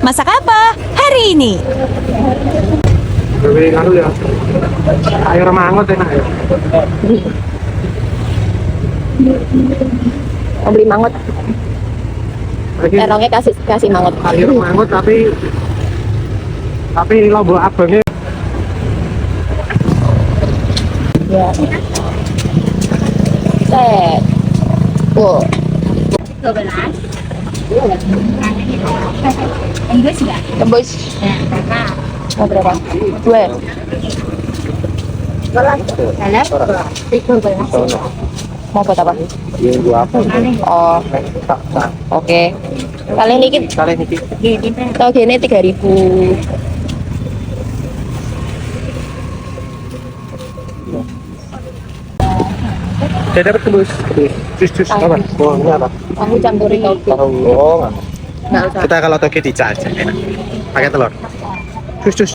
Masak apa hari ini? Beli anu ya. Air mangut enak ya. Mau beli mangut, Lagi terongnya kasih mangut. air mangut tapi lombok abangnya Ya. Set. Wow. Tembus. Mau berapa? Dua. Mau buat apa? Oh, oke. Kalian dikit. kalian ini. Tahu gini 3.000. Saya dapat tembus. Jus apa? Oh, ini apa? Aku campurin toge. Oh, Nggak usah. kita kalau toge dicaca enak. Pakai telur. Jus